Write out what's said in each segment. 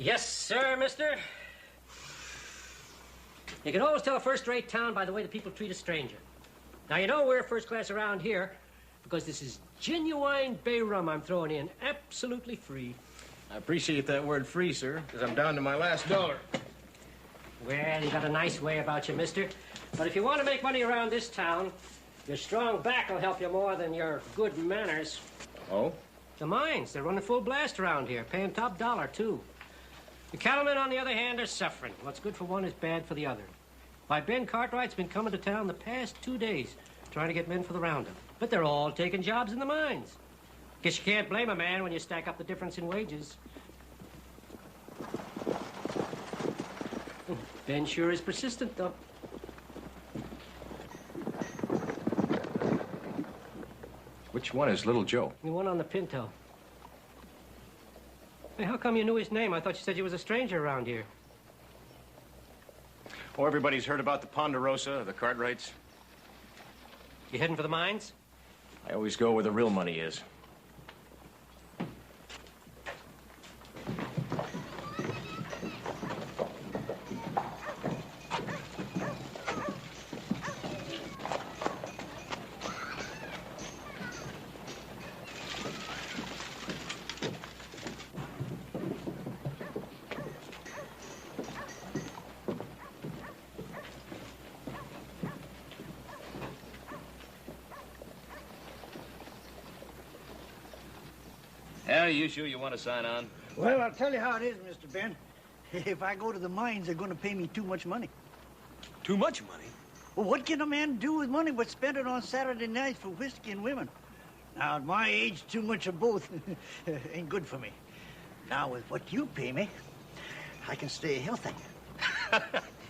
Yes, sir, mister. You can always tell a first-rate town by the way the people treat a stranger. Now, you know we're first class around here because this is genuine bay rum I'm throwing in, absolutely free. I appreciate that word free, sir, because I'm down to my last dollar. Well, you got a nice way about you, mister. But if you want to make money around this town, your strong back will help you more than your good manners. Oh? The mines, they're running full blast around here, paying top dollar, too. The cattlemen, on the other hand, are suffering. What's good for one is bad for the other. Why, Ben Cartwright's been coming to town the past 2 days trying to get men for the roundup. But they're all taking jobs in the mines. Guess you can't blame a man when you stack up the difference in wages. Ben sure is persistent, though. Which one is Little Joe? The one on the Pinto. Hey, how come you knew his name? I thought you said you was a stranger around here. Oh, everybody's heard about the Ponderosa, the Cartwrights. You heading for the mines? I always go where the real money is. Harry, you sure you want to sign on? Well, I'll tell you how it is, Mr. Ben. If I go to the mines, they're going to pay me too much money. Too much money? Well, what can a man do with money but spend it on Saturday nights for whiskey and women? Now, at my age, too much of both ain't good for me. Now, with what you pay me, I can stay healthy.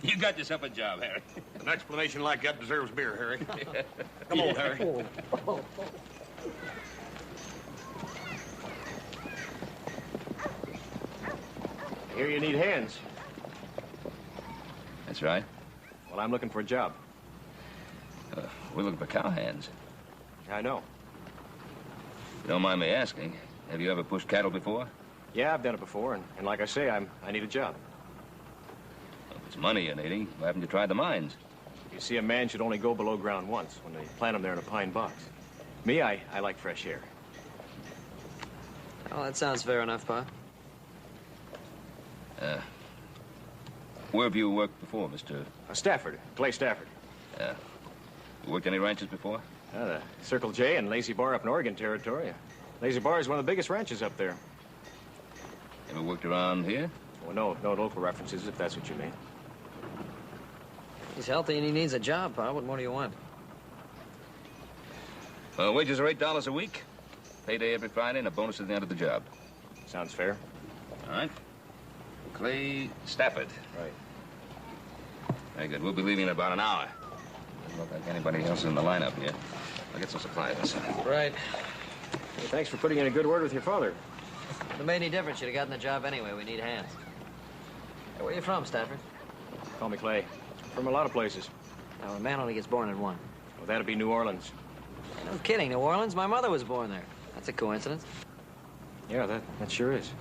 You got yourself a job, Harry. An explanation like that deserves beer, Harry. Come on, Harry. Here you need hands. That's right. Well, I'm looking for a job. We're looking for cowhands. I know. If you don't mind me asking, have you ever pushed cattle before? Yeah, I've done it before, and like I say, I need a job. Well, if it's money you're needing, why haven't you tried the mines? You see, a man should only go below ground once when they plant him there in a pine box. Me, I like fresh air. Oh, that sounds fair enough, Pa. Where have you worked before, Mr.? Stafford, Clay Stafford. You worked any ranches before? The Circle J and Lazy Bar up in Oregon Territory. Lazy Bar is one of the biggest ranches up there. Ever worked around here? Well, no local references, if that's what you mean. He's healthy and he needs a job, Pa. What more do you want? Wages are $8 a week. Payday every Friday and a bonus at the end of the job. Sounds fair. All right. Clay Stafford. Right. Very good. We'll be leaving in about an hour. Doesn't look like anybody else in the lineup here. I'll get some supplies. Right. Well, thanks for putting in a good word with your father. If it made any difference, you'd have gotten the job anyway. We need hands. Hey, where are you from, Stafford? Call me Clay. From a lot of places. Now, a man only gets born in one. Well, that'd be New Orleans. No kidding, New Orleans? My mother was born there. That's a coincidence. Yeah, that sure is.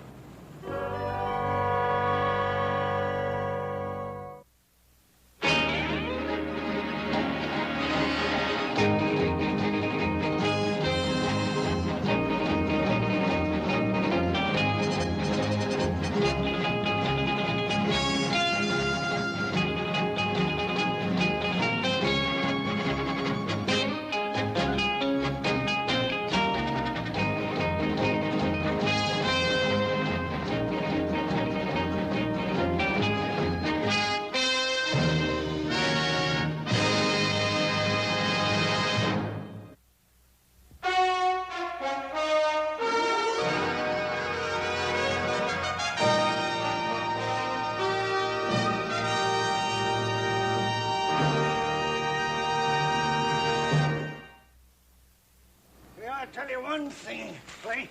Tell you one thing, Clay.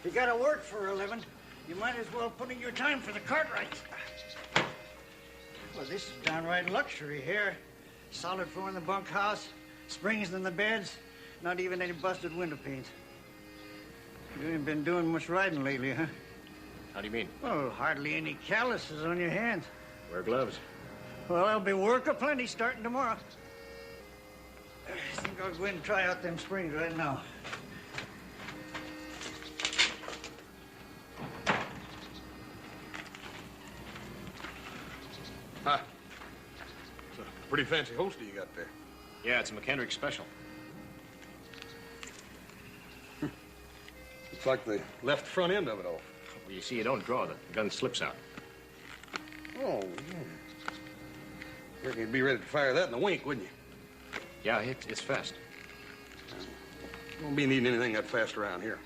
If you gotta work for a living, you might as well put in your time for the Cartwrights. Well, this is downright luxury here. Solid floor in the bunkhouse, springs in the beds, not even any busted window panes. You ain't been doing much riding lately, huh? How do you mean? Well, hardly any calluses on your hands. Wear gloves. Well, there'll be work aplenty starting tomorrow. I think I'll go in and try out them springs right now. Huh. It's a pretty fancy holster you got there. Yeah, it's a McKendrick special. Looks like they left the front end of it off. Well, you see, you don't draw. The gun slips out. Oh, yeah. Reckon you'd be ready to fire that in a wink, wouldn't you? Yeah, it's fast. Won't be needing anything that fast around here.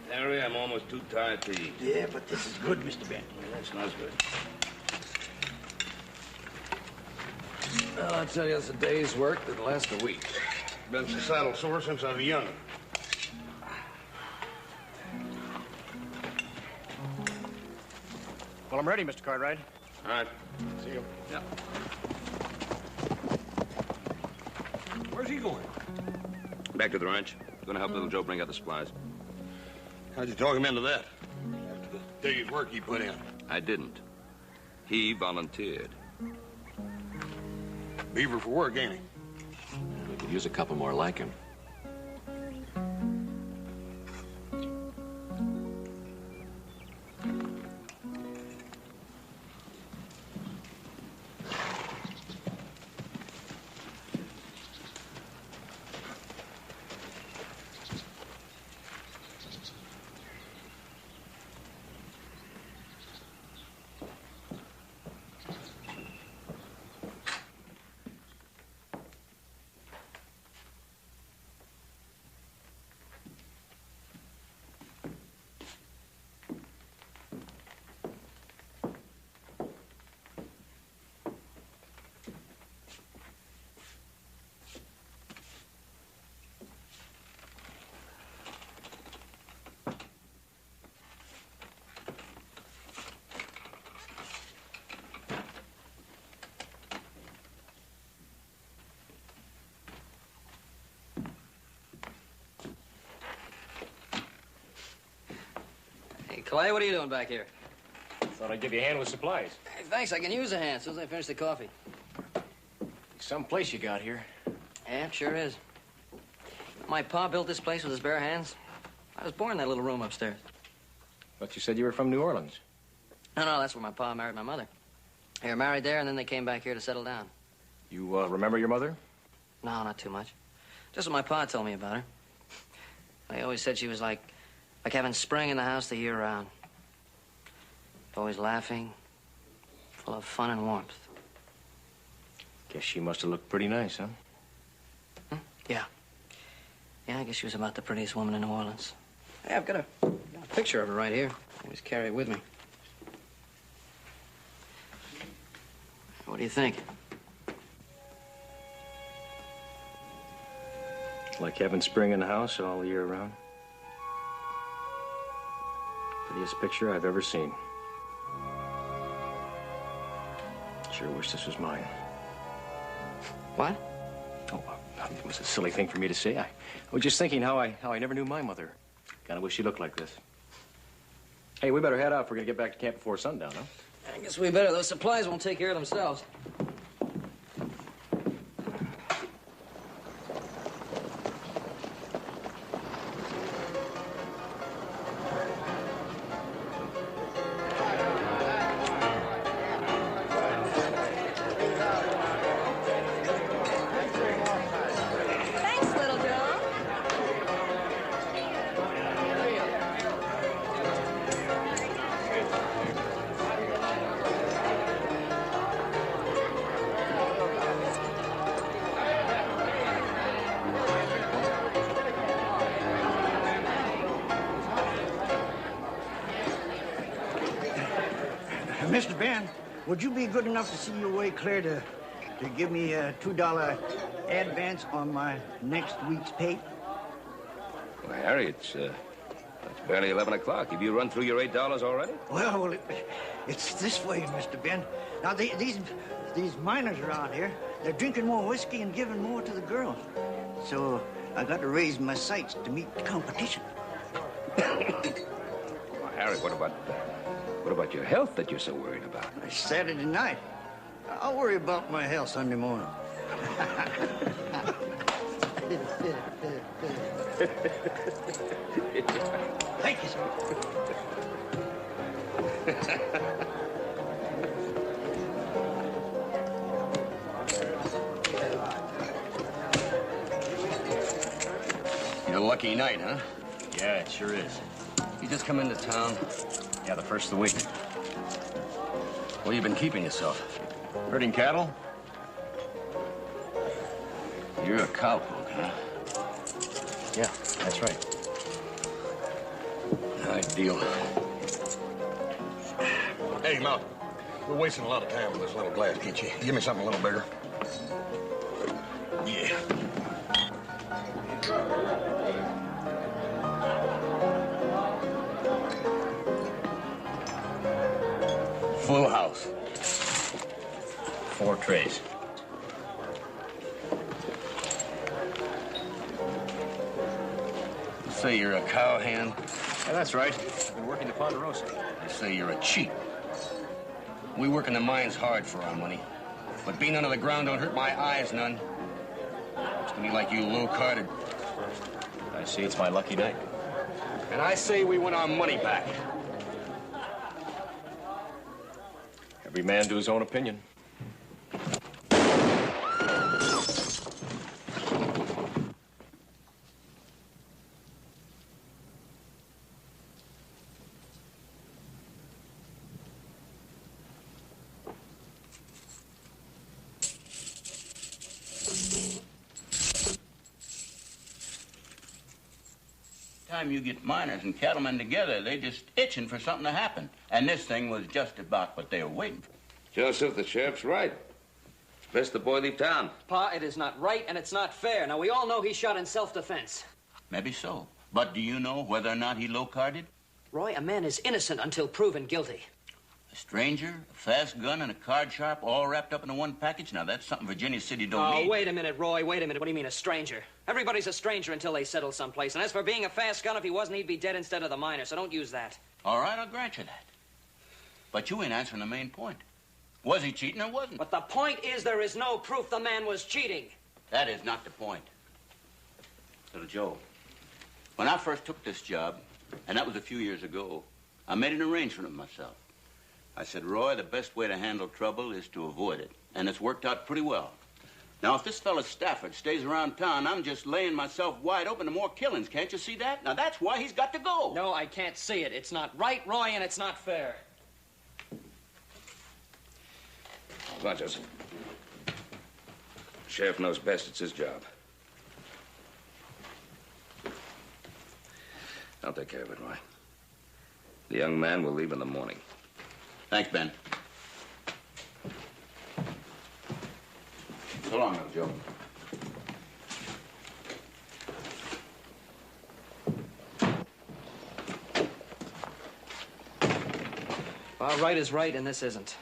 Henry, I'm almost too tired to eat. Yeah, but this is good, Mr. Benton. That smells good. Well, I tell you, it's a day's work that'll last a week. Been societal sore since I was young. Well, I'm ready, Mr. Cartwright. All right. See you. Yeah. Where's he going? Back to the ranch. Gonna help little Joe bring out the supplies. How'd you talk him into that? After the day's work he put in. I didn't. He volunteered. Beaver for work, ain't he? We could use a couple more like him. Clay, what are you doing back here? Thought I'd give you a hand with supplies. Hey, thanks, I can use a hand as soon as I finish the coffee. Some place you got here. Yeah, sure is. My pa built this place with his bare hands. I was born in that little room upstairs. But you said you were from New Orleans. No, that's where my pa married my mother. They were married there, and then they came back here to settle down. You remember your mother? No, not too much. Just what my pa told me about her. They always said she was like having spring in the house the year round. Always laughing, full of fun and warmth. Guess she must have looked pretty nice, huh? Yeah. Yeah, I guess she was about the prettiest woman in New Orleans. Hey, I've got a picture of her right here. I always carry it with me. What do you think? Like having spring in the house all year round. Prettiest picture I've ever seen. Sure wish this was mine. What? Oh, it was a silly thing for me to say. I was just thinking how I never knew my mother. Kind of wish she looked like this. Hey, we better head out if we're gonna get back to camp before sundown, huh? I guess we better. Those supplies won't take care of themselves. Mr. Ben, would you be good enough to see your way clear to give me a $2 advance on my next week's pay? Well, Harry, it's barely 11 o'clock. Have you run through your $8 already? Well, it's this way, Mr. Ben. Now, these miners around here, they're drinking more whiskey and giving more to the girls. So I got to raise my sights to meet the competition. Well, Harry, what about your health that you're so worried about? It's Saturday night. I'll worry about my health Sunday morning. Thank you, sir. Your lucky night, huh? Yeah, it sure is. You just come into town. Yeah, the first of the week. Where you been keeping yourself? Herding cattle? You're a cowpoke, huh? Yeah, that's right. Ideal. Hey, Mount. We're wasting a lot of time with this little glass. Can't you give me something a little bigger? Yeah. Full house. 4 trays. You say you're a cowhand. Yeah, that's right. I've been working the Ponderosa. You say you're a cheat. We work in the mines hard for our money. But being under the ground don't hurt my eyes none. Looks to me like you low-carded. I see it's my lucky night. And I say we want our money back. Every man to his own opinion. Time you get miners and cattlemen together, they just itching for something to happen. And this thing was just about what they were waiting for. Joseph, the sheriff's right. It's best the boy leave town. Pa, it is not right and it's not fair. Now, we all know he shot in self-defense. Maybe so. But do you know whether or not he low-carded? Roy, a man is innocent until proven guilty. A stranger, a fast gun, and a card sharp all wrapped up into one package? Now, that's something Virginia City don't need. Oh, wait a minute, Roy. Wait a minute. What do you mean, a stranger? Everybody's a stranger until they settle someplace. And as for being a fast gun, if he wasn't, he'd be dead instead of the miner. So don't use that. All right, I'll grant you that. But you ain't answering the main point. Was he cheating or wasn't? But the point is there is no proof the man was cheating. That is not the point. Little Joe, when I first took this job, and that was a few years ago, I made an arrangement with myself. I said, Roy, the best way to handle trouble is to avoid it. And it's worked out pretty well. Now, if this fellow Stafford stays around town, I'm just laying myself wide open to more killings. Can't you see that? Now, that's why he's got to go. No, I can't see it. It's not right, Roy, and it's not fair. Hold on, Joseph. The sheriff knows best. It's his job. I'll take care of it, Roy. The young man will leave in the morning. Thanks, Ben. So long, little Joe. Well, right is right, and this isn't.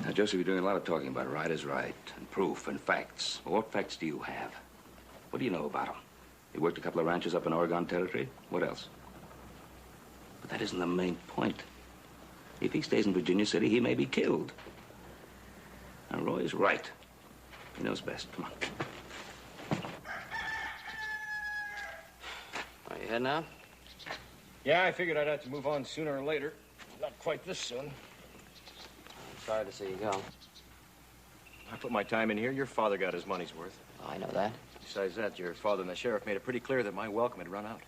Now, Joseph, you're doing a lot of talking about right is right, and proof, and facts. Well, what facts do you have? What do you know about him? He worked a couple of ranches up in Oregon Territory. What else? But that isn't the main point. If he stays in Virginia City, he may be killed. Now, Roy's right. He knows best. Come on. Are you heading out? Yeah, I figured I'd have to move on sooner or later. Not quite this soon. Sorry to see you go. I put my time in here. Your father got his money's worth. Oh, I know that. Besides that, your father and the sheriff made it pretty clear that my welcome had run out.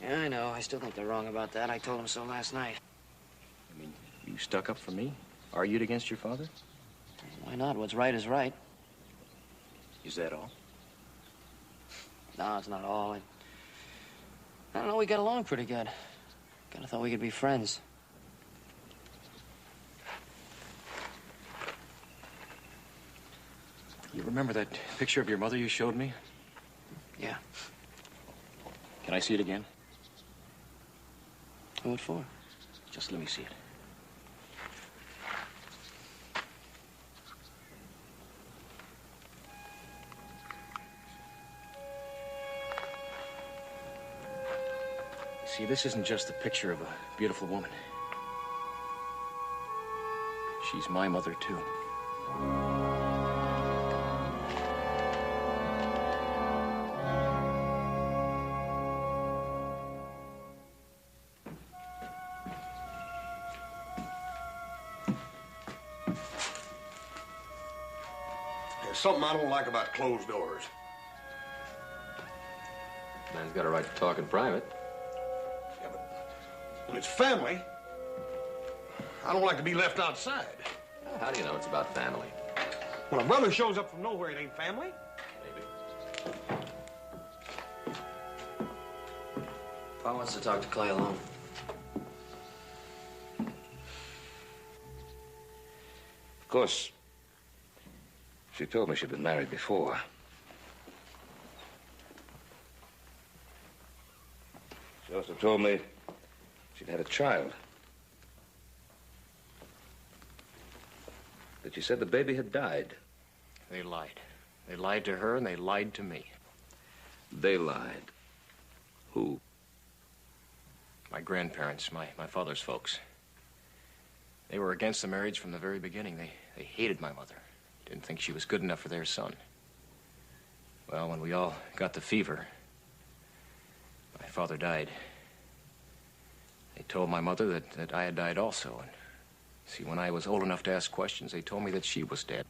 Yeah, I know. I still think they're wrong about that. I told them so last night. I mean, you stuck up for me? Argued against your father? Why not? What's right is right. Is that all? No, it's not all. I don't know. We got along pretty good. Kind of thought we could be friends. remember that picture of your mother you showed me? Yeah. Can I see it again? What for? Just let me see it. See, this isn't just a picture of a beautiful woman. She's my mother, too. There's something I don't like about closed doors. Man's got a right to talk in private. Yeah, but when it's family, I don't like to be left outside. How do you know it's about family? When a brother shows up from nowhere, it ain't family. Maybe. Pa wants to talk to Clay alone. Of course, she told me she'd been married before. She also told me she'd had a child. But she said the baby had died. They lied. They lied to her and they lied to me. They lied. Who? My grandparents, my father's folks. They were against the marriage from the very beginning. They hated my mother. Didn't think she was good enough for their son. Well, when we all got the fever, my father died. They told my mother that I had died also. And see, when I was old enough to ask questions, they told me that she was dead.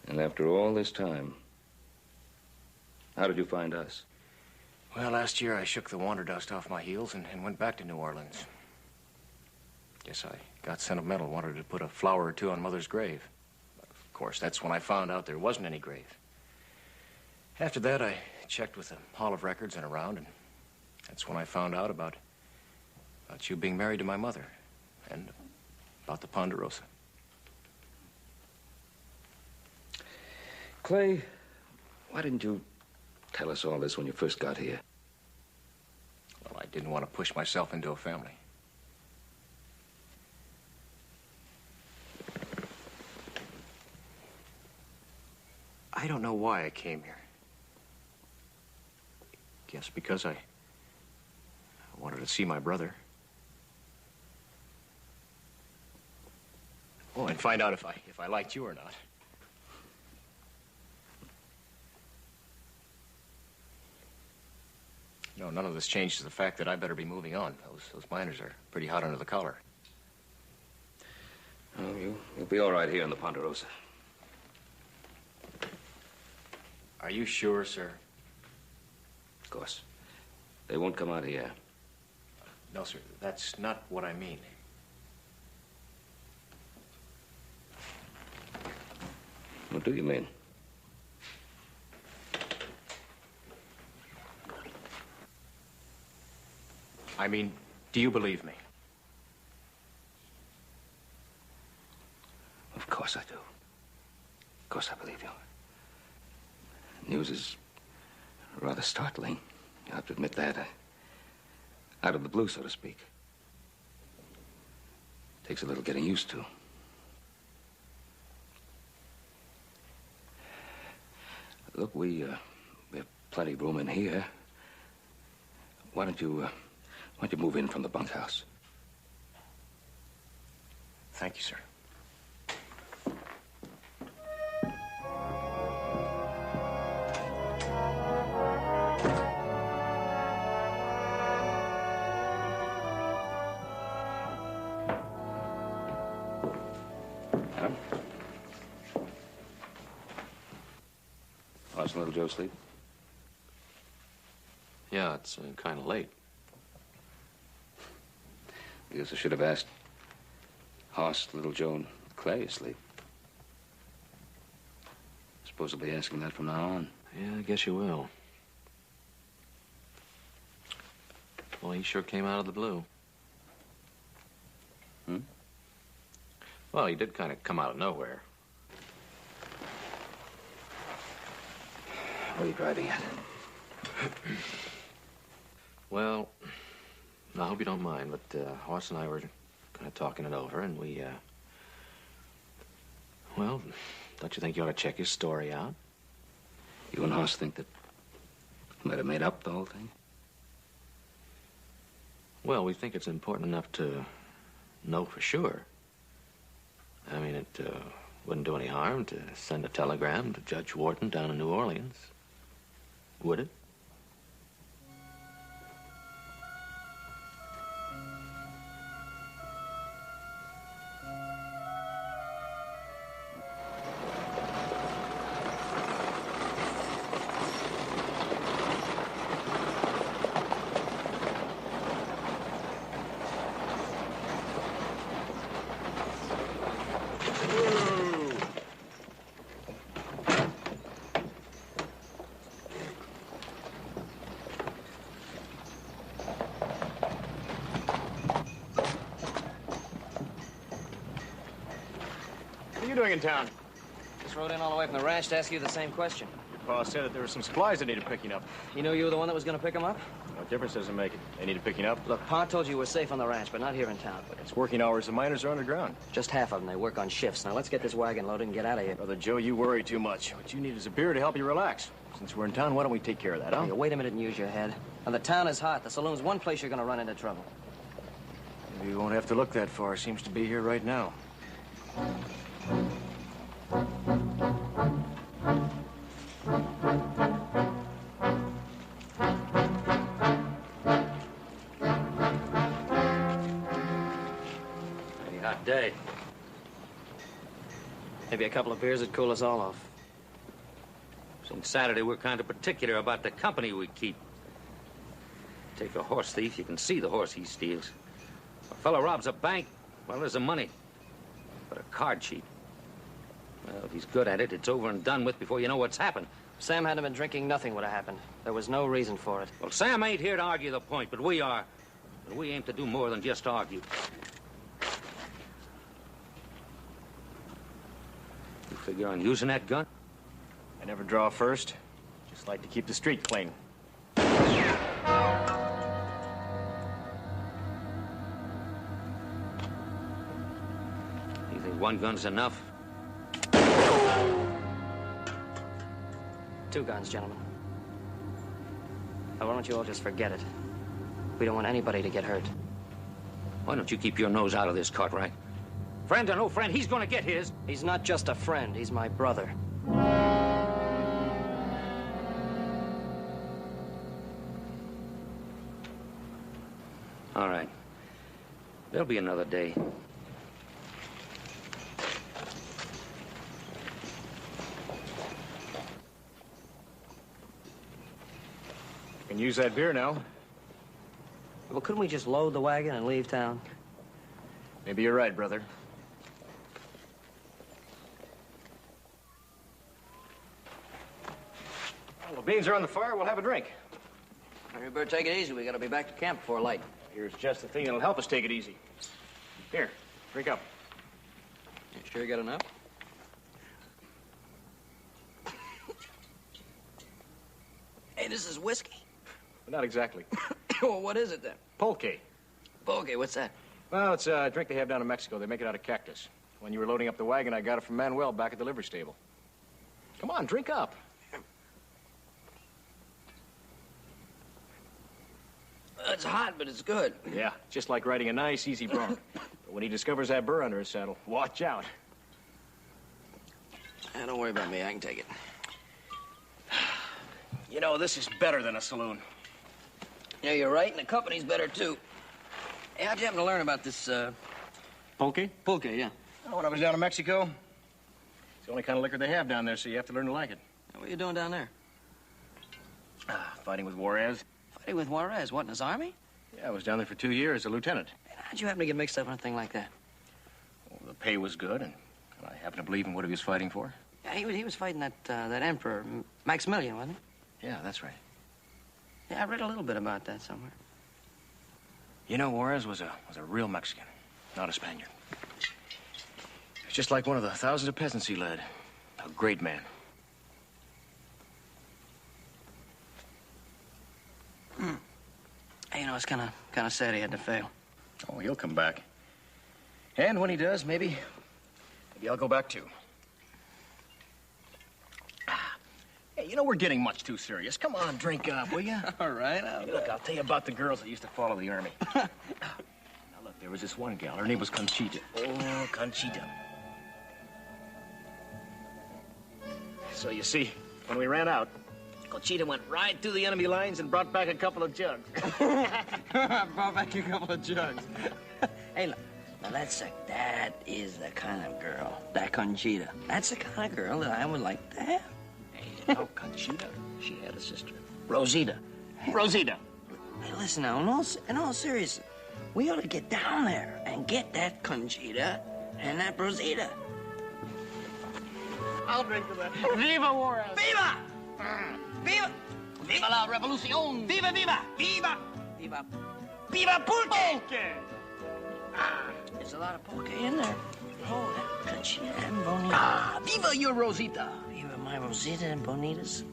And after all this time, how did you find us? Well, last year I shook the wander dust off my heels and went back to New Orleans. Guess I got sentimental, wanted to put a flower or two on Mother's grave. Of course, that's when I found out there wasn't any grave. After that, I checked with the Hall of Records and around, and that's when I found out about you being married to my mother and about the Ponderosa. Clay, why didn't you tell us all this when you first got here? Well, I didn't want to push myself into a family. I don't know why I came here. Guess because I wanted to see my brother. Oh, and find out if I liked you or not. No, none of this changes the fact that I better be moving on. Those miners are pretty hot under the collar. Oh, you'll be all right here in the Ponderosa. Are you sure, sir? Of course. They won't come out here. No, sir. That's not what I mean. What do you mean? I mean, do you believe me? Of course I do. Of course I believe you. News is rather startling. You have to admit that. Out of the blue, so to speak. Takes a little getting used to. Look, we have plenty of room in here. Why don't you move in from the bunkhouse? Thank you, sir. Adam? Watching little Joe sleep? Yeah, it's kind of late. I guess I should have asked Hoss, little Joe, and Clay asleep. Suppose I'll be asking that from now on. Yeah, I guess you will. Well, he sure came out of the blue. Hmm? Well, he did kind of come out of nowhere. Where are you driving at? Well, I hope you don't mind, but Horace and I were kind of talking it over, and we, well, don't you think you ought to check his story out? You and Hoss think that you might have made up the whole thing? Well, we think it's important enough to know for sure. I mean, it wouldn't do any harm to send a telegram to Judge Wharton down in New Orleans, would it? What are you doing in town? Just rode in all the way from the ranch to ask you the same question. Your pa said that there were some supplies that needed picking up. You knew you were the one that was going to pick them up? What difference does it make? They needed picking up. Look, Pa told you we're safe on the ranch, but not here in town. But it's working hours. The miners are underground. Just half of them. They work on shifts. Now, let's get this wagon loaded and get out of here. Brother Joe, you worry too much. What you need is a beer to help you relax. Since we're in town, why don't we take care of that, huh? Hey, wait a minute and use your head. Now, the town is hot. The saloon's one place you're going to run into trouble. Maybe you won't have to look that far. Seems to be here right now. Pretty hot day. Maybe a couple of beers would cool us all off. Since Saturday, we're kind of particular about the company we keep. Take a horse thief, you can see the horse he steals. A fellow robs a bank, well, there's the money. But a card cheat, well, if he's good at it, it's over and done with before you know what's happened. If Sam hadn't been drinking, nothing would have happened. There was no reason for it. Well, Sam ain't here to argue the point, but we are. And we aim to do more than just argue. You figure on using that gun? I never draw first. Just like to keep the street clean. You think one gun's enough? 2 guns, gentlemen. Now, why don't you all just forget it? We don't want anybody to get hurt. Why don't you keep your nose out of this, Cartwright? Friend or no friend, he's gonna get his. He's not just a friend, he's my brother. All right. There'll be another day. Can use that beer now. Well, couldn't we just load the wagon and leave town? Maybe you're right, brother. Well, the beans are on the fire. We'll have a drink. We better take it easy. We gotta be back to camp before light. Here's just the thing that'll help us take it easy. Here, drink up. You sure you got enough? Hey, this is whiskey. But not exactly. Well, what is it then? Pulque. Pulque, what's that? Well, it's a drink they have down in Mexico. They make it out of cactus. When you were loading up the wagon, I got it from Manuel back at the livery stable. Come on, drink up. It's hot, but it's good. Yeah, just like riding a nice, easy bronc. But when he discovers that burr under his saddle, watch out. Don't worry about me. I can take it. You know, this is better than a saloon. Yeah, you're right, and the company's better, too. Hey, how'd you happen to learn about this, Pulque? Pulque, yeah. Oh, when I was down in Mexico, it's the only kind of liquor they have down there, so you have to learn to like it. What are you doing down there? Fighting with Juarez. Fighting with Juarez. What, in his army? Yeah, I was down there for 2 years, a lieutenant. And how'd you happen to get mixed up in a thing like that? Well, the pay was good, and I happened to believe in what he was fighting for. Yeah, he was fighting that emperor, Maximilian, wasn't Yeah, that's right. he? Yeah, I read a little bit about that somewhere. You know, Juarez was a real Mexican, not a Spaniard. He was just like one of the thousands of peasants he led. A great man. Hey, you know, it's kind of sad he had to fail. Oh, he'll come back. And when he does, maybe I'll go back too. Hey, you know, we're getting much too serious. Come on, drink up, will you? All right. Hey, look, I'll tell you about the girls that used to follow the army. Now, look, there was this one gal. Her name was Conchita. Oh, Conchita. So, you see, when we ran out, Conchita went right through the enemy lines and brought back a couple of jugs. Brought back a couple of jugs. Hey, look. Now, that is the kind of girl, that Conchita. That's the kind of girl that I would like to have. Hey, oh, Conchita, she had a sister. Rosita. Rosita. Hey, listen now, in all seriousness, we ought to get down there and get that Conchita and that Rosita. I'll drink to that. Viva Juarez. Viva! Viva! Viva la revolución. Viva, viva! Viva! Viva! Viva pulque! There's a lot of pulque in there. Oh, that Conchita and Bonita. Viva your Rosita. Viva my Rosita and Bonitas.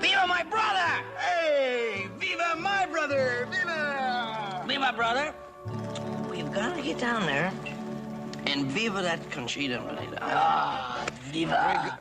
Viva my brother! Hey, viva my brother. Viva! Viva, brother! We've got to get down there and viva that Conchita and Bonita. Viva!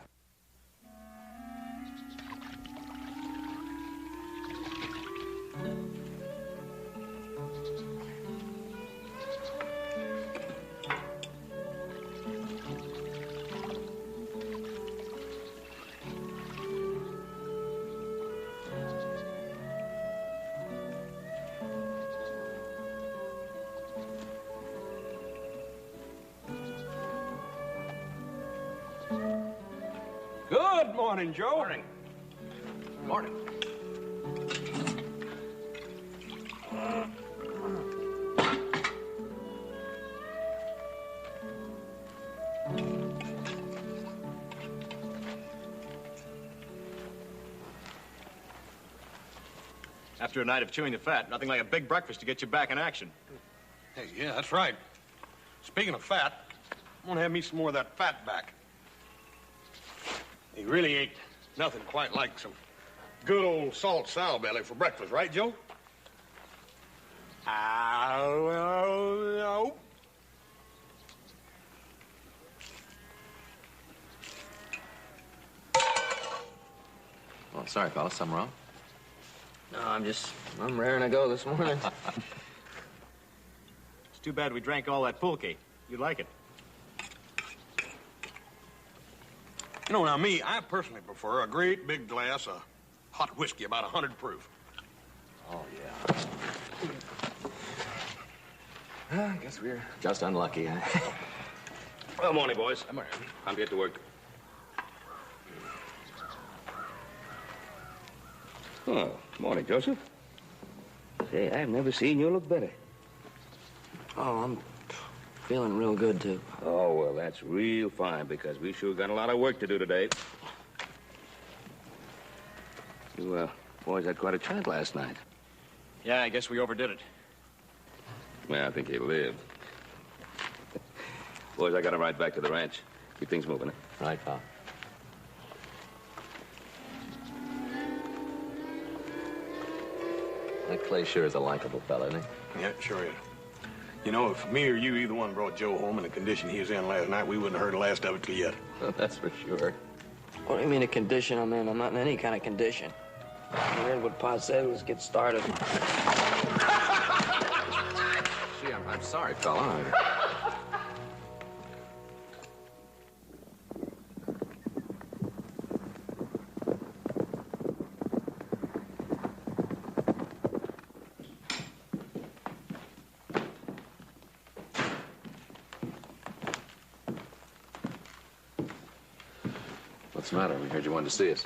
Good morning, Joe. Morning. Morning. After a night of chewing the fat, nothing like a big breakfast to get you back in action. Hey, yeah, that's right. Speaking of fat, I'm gonna have me some more of that fat back. He really ain't nothing quite like some good old salt sow belly for breakfast, right, Joe? No. Well, sorry, fellas. Something wrong? No, I'm raring to go this morning. It's too bad we drank all that pulque. You'd like it. You know, now, me, I personally prefer a great big glass of hot whiskey, about 100 proof. Oh, yeah. I guess we're just unlucky, huh? Well, morning, boys. Come on. Time to get to work. Oh, morning, Joseph. Say, I've never seen you look better. Oh, I'm feeling real good, too. Oh, well, that's real fine, because we sure got a lot of work to do today. You, boys had quite a chat last night. Yeah, I guess we overdid it. Well, I think he lived. Boys, I gotta ride back to the ranch. Keep things moving, eh? Right, pal. That Clay sure is a likable fella, isn't he? Yeah, sure is. You know, if me or you, either one, brought Joe home in the condition he was in last night, we wouldn't have heard the last of it till yet. That's for sure. What do you mean a condition I'm in? I'm not in any kind of condition. I read what Pa said was get started. Gee, I'm sorry, fella. What's the matter? We heard you wanted to see us.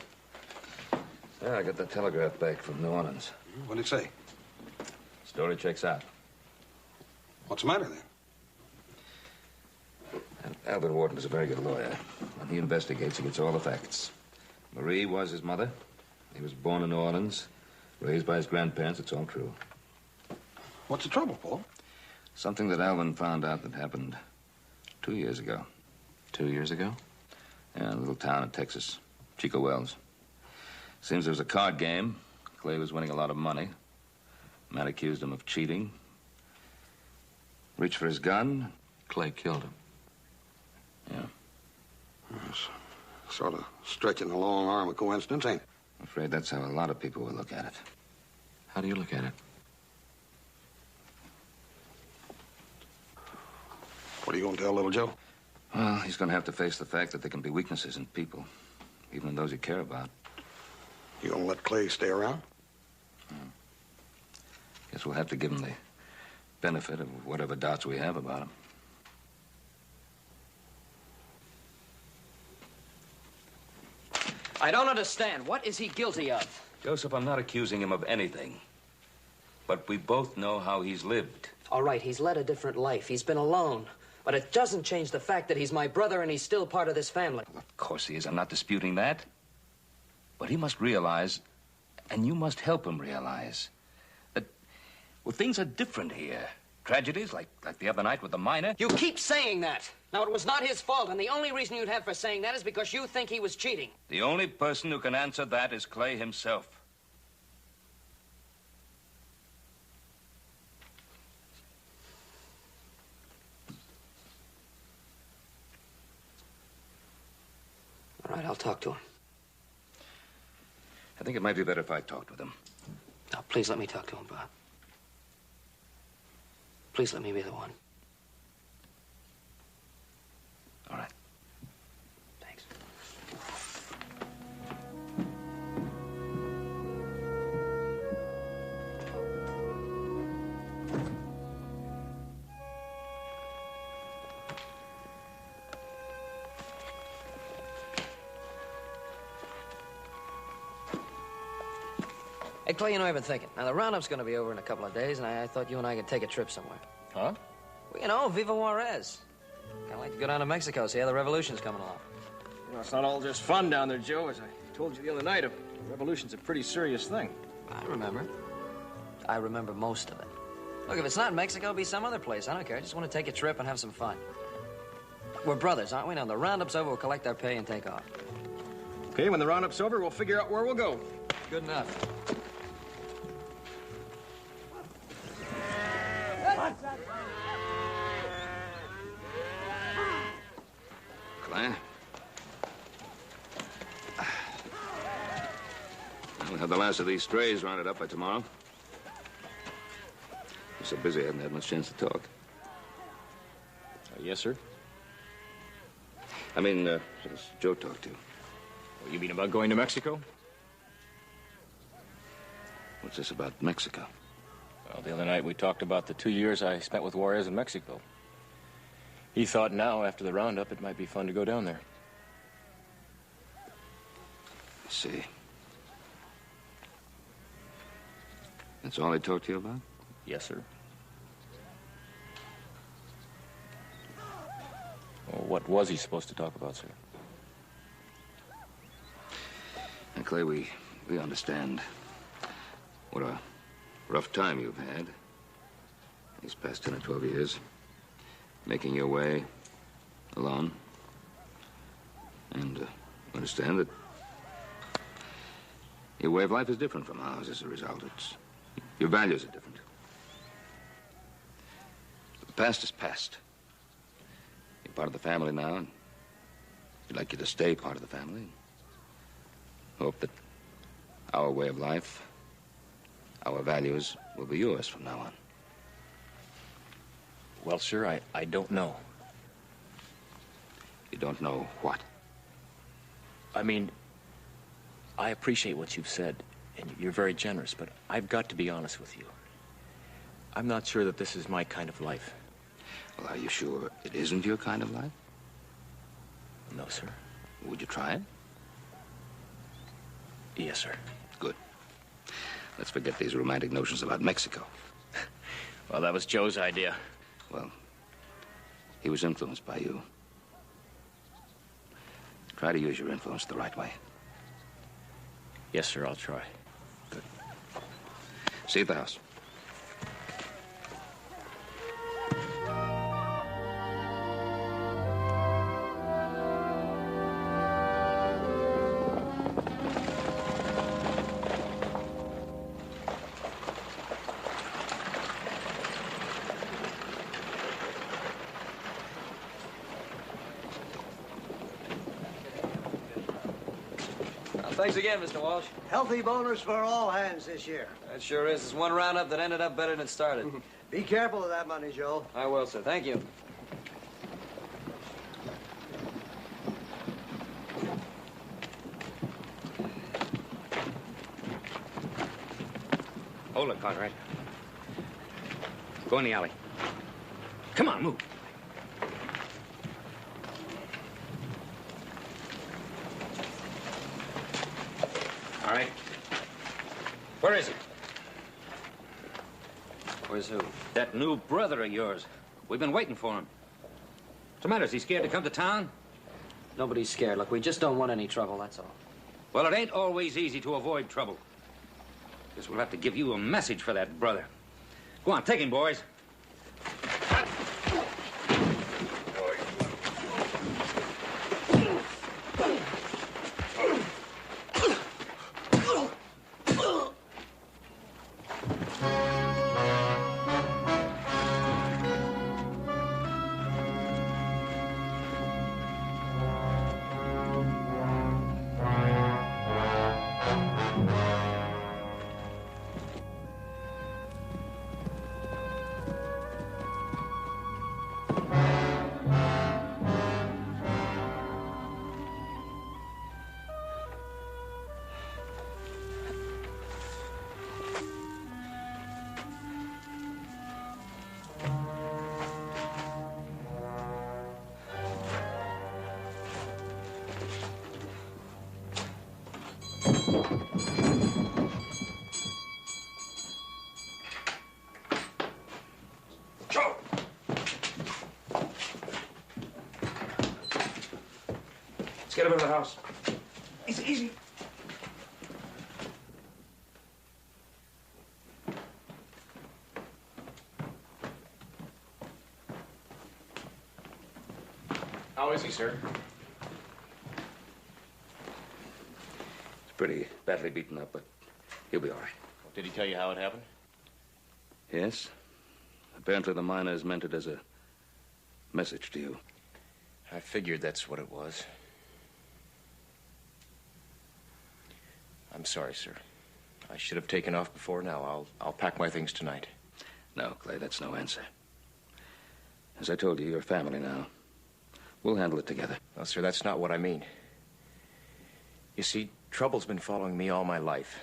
Yeah, I got the telegraph back from New Orleans. What'd it say? Story checks out. What's the matter, then? And Albert Wharton is a very good lawyer. When he investigates, he gets all the facts. Marie was his mother. He was born in New Orleans, raised by his grandparents. It's all true. What's the trouble, Paul? Something that Alvin found out that happened 2 years ago. 2 years ago? Yeah, a little town in Texas, Chico Wells. Seems there was a card game. Clay was winning a lot of money. Man accused him of cheating. Reached for his gun. Clay killed him. Yeah. It's sort of stretching the long arm of coincidence, ain't it? I'm afraid that's how a lot of people will look at it. How do you look at it? What are you going to tell little Joe? Well, he's going to have to face the fact that there can be weaknesses in people, even in those you care about. You going to let Clay stay around? Guess we'll have to give him the benefit of whatever doubts we have about him. I don't understand. What is he guilty of? Joseph, I'm not accusing him of anything. But we both know how he's lived. All right, he's led a different life. He's been alone. But it doesn't change the fact that he's my brother and he's still part of this family. Well, of course he is. I'm not disputing that. But he must realize, and you must help him realize, that, well, things are different here. Tragedies like the other night with the miner. You keep saying that. Now, it was not his fault, and the only reason you'd have for saying that is because you think he was cheating. The only person who can answer that is Clay himself. All right, I'll talk to him. I think it might be better if I talked with him. Now, please let me talk to him, Bob. Please let me be the one. All right. Thanks. Hey, Clay, you know, I've been thinking. Now, the roundup's going to be over in a couple of days, and I thought you and I could take a trip somewhere. Huh? Well, you know, Viva Juarez. Kind of like to go down to Mexico, see how the revolution's coming along. Well, it's not all just fun down there, Joe. As I told you the other night, a revolution's a pretty serious thing. I remember. I remember most of it. Look, if it's not Mexico, it'll be some other place. I don't care. I just want to take a trip and have some fun. We're brothers, aren't we? Now, the roundup's over, we'll collect our pay and take off. Okay, when the roundup's over, we'll figure out where we'll go. Good enough. Clay? We'll have the last of these strays rounded up by tomorrow. You're so busy, I haven't had much chance to talk. Yes, sir. I mean, since Joe talked to. Well, you mean about going to Mexico? What's this about Mexico? Well, the other night we talked about the 2 years I spent with Juarez in Mexico. He thought now, after the roundup, it might be fun to go down there. I see. That's all he talked to you about? Yes, sir. Well, what was he supposed to talk about, sir? And Clay, we understand what a rough time you've had these past 10 or 12 years. Making your way alone. And understand that your way of life is different from ours as a result. Your values are different. The past is past. You're part of the family now, and we'd like you to stay part of the family. Hope that our way of life, our values, will be yours from now on. Well, sir, I don't know. You don't know what? I mean, I appreciate what you've said, and you're very generous, but I've got to be honest with you. I'm not sure that this is my kind of life. Well, are you sure it isn't your kind of life? No, sir. Would you try it? Yes, sir. Good. Let's forget these romantic notions about Mexico. Well, that was Joe's idea. Well, he was influenced by you. Try to use your influence the right way. Yes, sir, I'll try. Good. See you at the house. Thanks again, Mr. Walsh. Healthy boners for all hands this year. That sure is. It's one roundup that ended up better than it started. Be careful of that money, Joe. I will, sir. Thank you. Hold it, Cartwright. Go in the alley. Come on, move. All right. Where is he? Where's who? That new brother of yours. We've been waiting for him. What's the matter? Is he scared to come to town? Nobody's scared. Look, we just don't want any trouble, that's all. Well, it ain't always easy to avoid trouble. Guess we'll have to give you a message for that brother. Go on, take him, boys. Get him out of the house. Easy, easy. How is he, sir? He's pretty badly beaten up, but he'll be all right. Did he tell you how it happened? Yes. Apparently the miners meant it as a message to you. I figured that's what it was. I'm sorry, sir. I should have taken off before now. I'll pack my things tonight. No, Clay, that's no answer. As I told you, you're family now. We'll handle it together. Well, sir, that's not what I mean. You see, trouble's been following me all my life.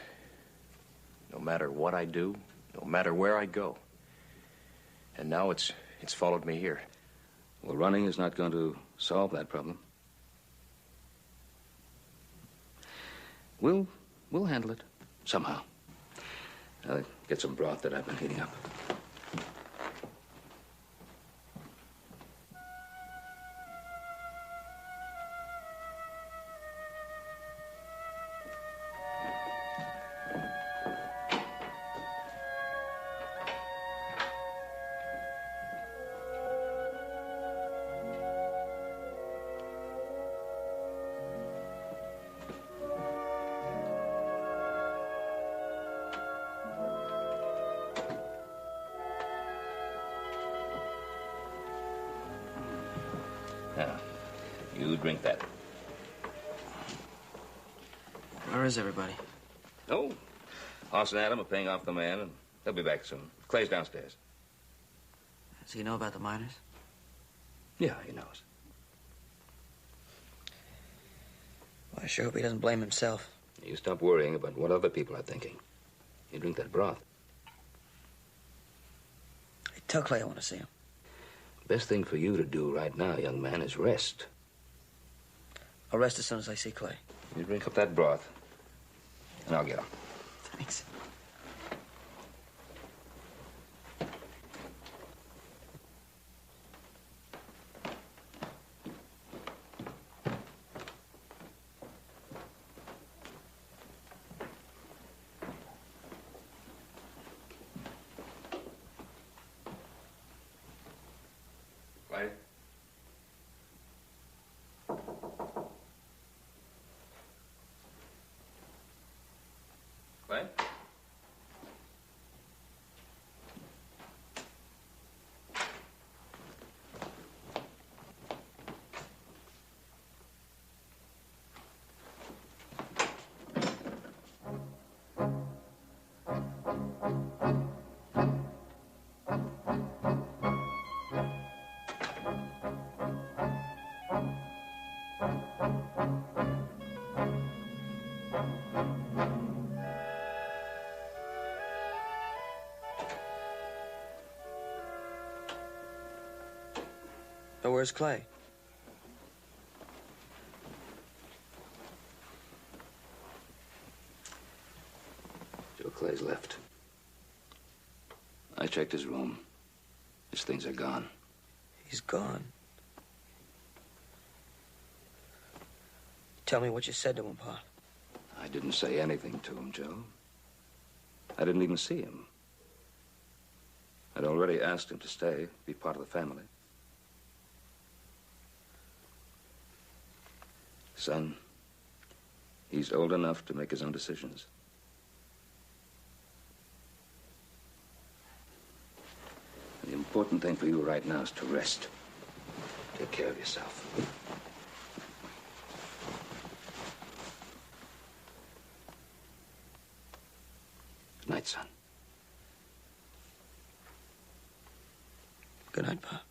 No matter what I do, no matter where I go. And now it's followed me here. Well, running is not going to solve that problem. We'll handle it somehow. I'll get some broth that I've been heating up. Now, you drink that. Where is everybody? Oh, Hoss and Adam are paying off the man, and they'll be back soon. Clay's downstairs. Does he know about the miners? Yeah, he knows. Well, I sure hope he doesn't blame himself. You stop worrying about what other people are thinking. You drink that broth. Hey, tell Clay I want to see him. Best thing for you to do right now, young man, is rest. I'll rest as soon as I see Clay. You drink up that broth, and I'll get him. Thanks. Clay? Clay? So where's Clay? Joe Clay's left. I checked his room. His things are gone. He's gone. Tell me what you said to him, Pa. I didn't say anything to him, Joe. I didn't even see him. I'd already asked him to stay, be part of the family. Son, he's old enough to make his own decisions. And the important thing for you right now is to rest. Take care of yourself. Good night, son. Good night, Pa.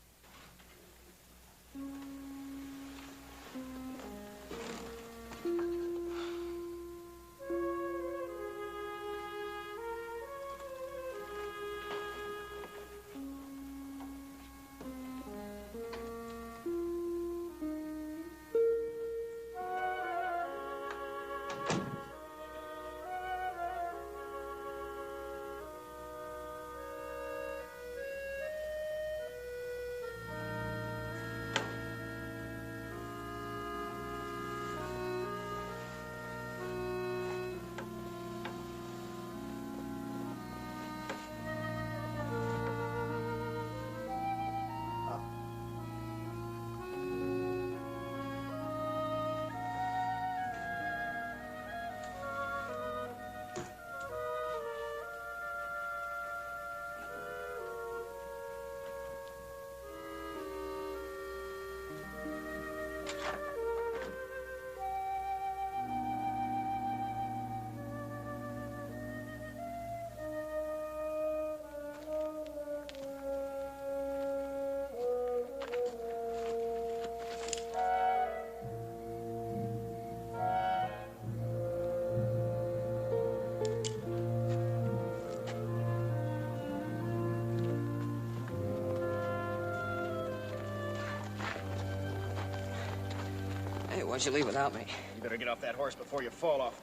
Hey, why'd you leave without me? You better get off that horse before you fall off.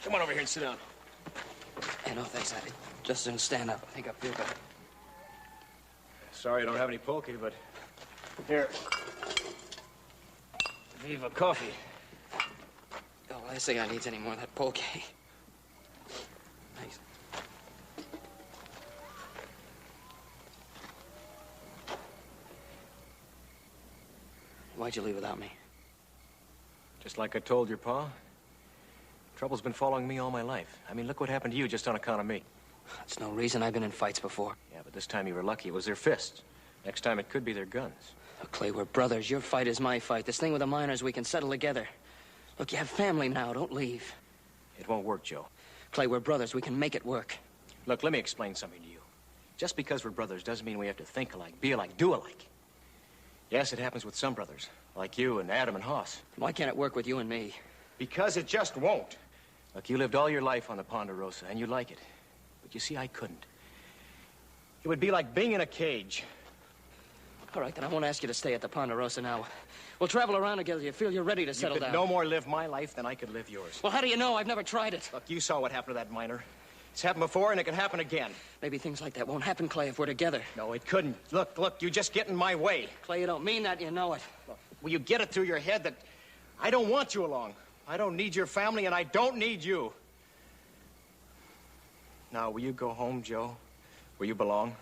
Come on over here and sit down. Hey, no thanks. I just didn't stand up. I think I feel better. Sorry I don't have any pulque, but... Here. Viva coffee. The last thing I need's any more of that pulque. Thanks. Why'd you leave without me? Just like I told your pa. Trouble's been following me all my life. I mean, look what happened to you just on account of me. That's no reason. I've been in fights before. Yeah, but this time you were lucky. It was their fists. Next time it could be their guns. Look, Clay, we're brothers. Your fight is my fight. This thing with the miners, we can settle together. Look, you have family now. Don't leave. It won't work, Joe. Clay, we're brothers. We can make it work. Look, let me explain something to you. Just because we're brothers doesn't mean we have to think alike, be alike, do alike. Yes, it happens with some brothers, like you and Adam and Hoss. Why can't it work with you and me? Because it just won't. Look, you lived all your life on the Ponderosa, and you like it. But you see, I couldn't. It would be like being in a cage. All right, then I won't ask you to stay at the Ponderosa now. We'll travel around together. You feel you're ready to settle down. You could no more live my life than I could live yours. Well, how do you know? I've never tried it. Look, you saw what happened to that miner. It's happened before, and it can happen again. Maybe things like that won't happen, Clay, if we're together. No, it couldn't. Look, you just get in my way. Clay, you don't mean that. You know it. Look, will you get it through your head that I don't want you along? I don't need your family, and I don't need you. Now, will you go home, Joe? Where you belong?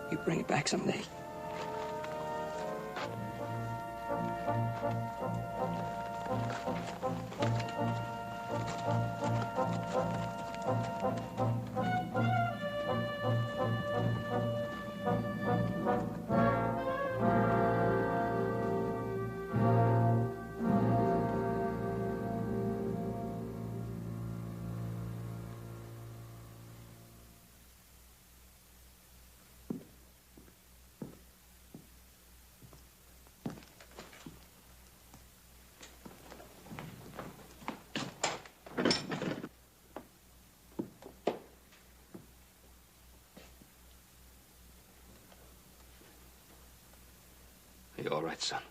You bring it back someday. You all right, son?